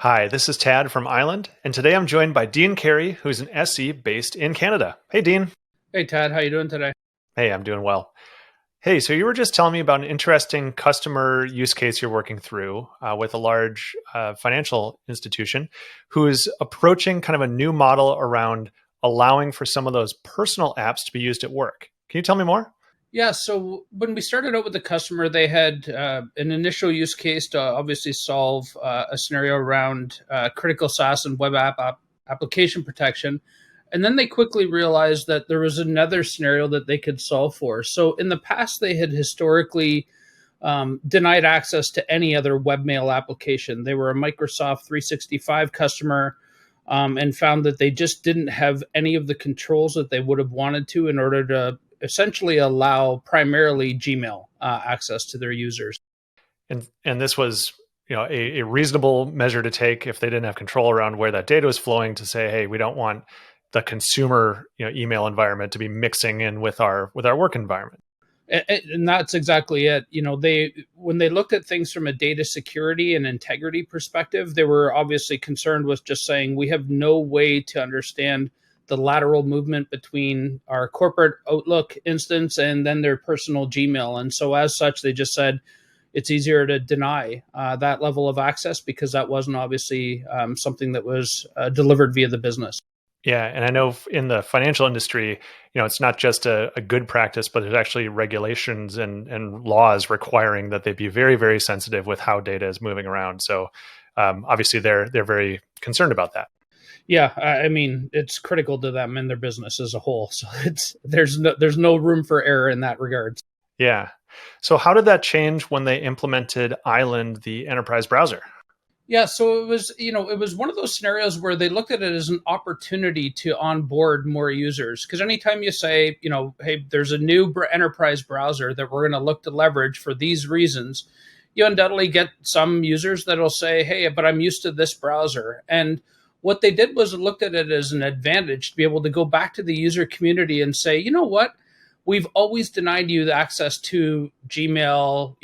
Hi, this is Tad from Ireland, and today I'm joined by Dean Carey, who's an SE based in Canada. Hey, Dean. Hey Tad, how you doing today? Hey, I'm doing well. Hey, so you were just telling me about an interesting customer use case you're working through with a large financial institution who is approaching kind of a new model around allowing for some of those personal apps to be used at work. Can you tell me more? Yeah, so when we started out with the customer, they had an initial use case to obviously solve a scenario around critical SaaS and application protection. And then they quickly realized that there was another scenario that they could solve for. So in the past, they had historically denied access to any other webmail application. They were a Microsoft 365 customer and found that they just didn't have any of the controls that they would have wanted to in order to essentially allow primarily Gmail access to their users. And this was a reasonable measure to take if they didn't have control around where that data was flowing to say, hey, we don't want the consumer email environment to be mixing in with our work environment. And that's exactly it. They when they looked at things from a data security and integrity perspective, they were obviously concerned with just saying we have no way to understand the lateral movement between our corporate Outlook instance and then their personal Gmail. And so as such, they just said it's easier to deny that level of access because that wasn't obviously something that was delivered via the business. Yeah, and I know in the financial industry, it's not just a good practice, but there's actually regulations and laws requiring that they be very, very sensitive with how data is moving around. So obviously, they're very concerned about that. Yeah, I mean it's critical to them and their business as a whole. So there's no room for error in that regard. Yeah. So how did that change when they implemented Island, the enterprise browser? Yeah, so it was one of those scenarios where they looked at it as an opportunity to onboard more users. Because anytime you say, hey, there's a new enterprise browser that we're going to look to leverage for these reasons, you undoubtedly get some users that'll say, hey, but I'm used to this browser. And what they did was looked at it as an advantage to be able to go back to the user community and say, you know what? We've always denied you the access to Gmail,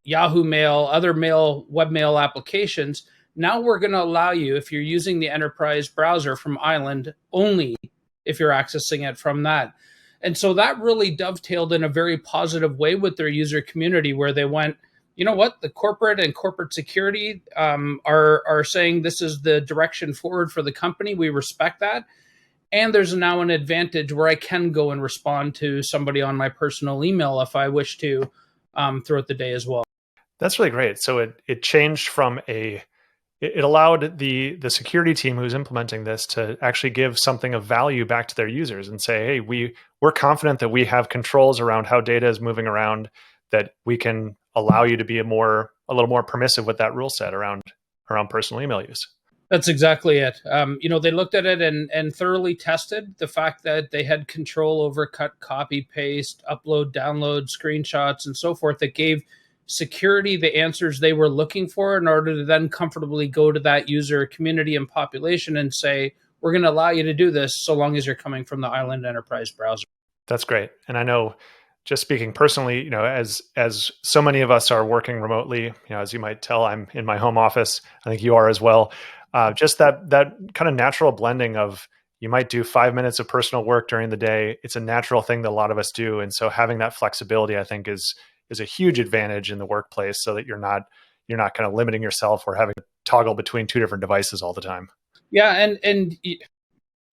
Yahoo Mail, other mail, webmail applications. Now we're going to allow you, if you're using the enterprise browser from Island, only if you're accessing it from that. And so that really dovetailed in a very positive way with their user community, where they went, you know what, the corporate and corporate security are saying this is the direction forward for the company. We respect that. And there's now an advantage where I can go and respond to somebody on my personal email if I wish to throughout the day as well. That's really great. So it changed from it allowed the security team who's implementing this to actually give something of value back to their users and say, hey, we're confident that we have controls around how data is moving around, that we can allow you to be a little more permissive with that rule set around personal email use. That's exactly it. They looked at it and thoroughly tested the fact that they had control over cut, copy, paste, upload, download, screenshots, and so forth that gave security the answers they were looking for in order to then comfortably go to that user community and population and say, we're going to allow you to do this so long as you're coming from the Island Enterprise browser. That's great. And I know, just speaking personally, as so many of us are working remotely, as you might tell, I'm in my home office. I think you are as well. Just that kind of natural blending of, you might do 5 minutes of personal work during the day. It's a natural thing that a lot of us do, and so having that flexibility, I think, is a huge advantage in the workplace, so that you're not kind of limiting yourself or having to toggle between two different devices all the time. Yeah, and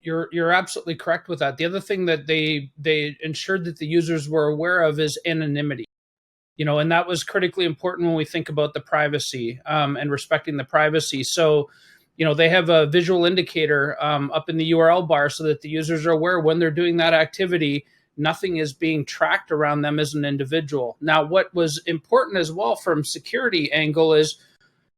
you're absolutely correct with that. The other thing that they ensured that the users were aware of is anonymity. And that was critically important when we think about the privacy and respecting the privacy. So, they have a visual indicator up in the URL bar so that the users are aware when they're doing that activity, nothing is being tracked around them as an individual. Now, what was important as well from security angle is,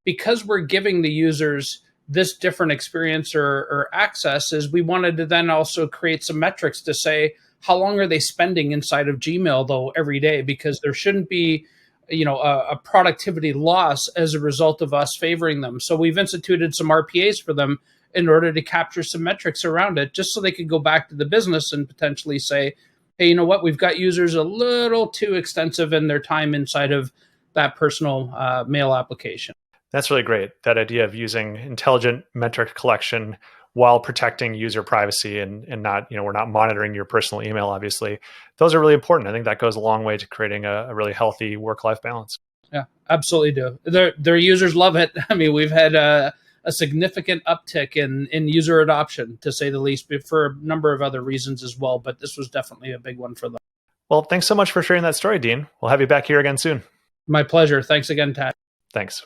because we're giving the users this different experience or access, is we wanted to then also create some metrics to say, how long are they spending inside of Gmail though every day? Because there shouldn't be a productivity loss as a result of us favoring them. So we've instituted some RPAs for them in order to capture some metrics around it, just so they could go back to the business and potentially say, hey, you know what, we've got users a little too extensive in their time inside of that personal mail application. That's really great. That idea of using intelligent metric collection while protecting user privacy and not, we're not monitoring your personal email, obviously. Those are really important. I think that goes a long way to creating a really healthy work-life balance. Yeah, absolutely do. Their users love it. I mean, we've had a significant uptick in user adoption, to say the least, but for a number of other reasons as well. But this was definitely a big one for them. Well, thanks so much for sharing that story, Dean. We'll have you back here again soon. My pleasure. Thanks again, Tad. Thanks.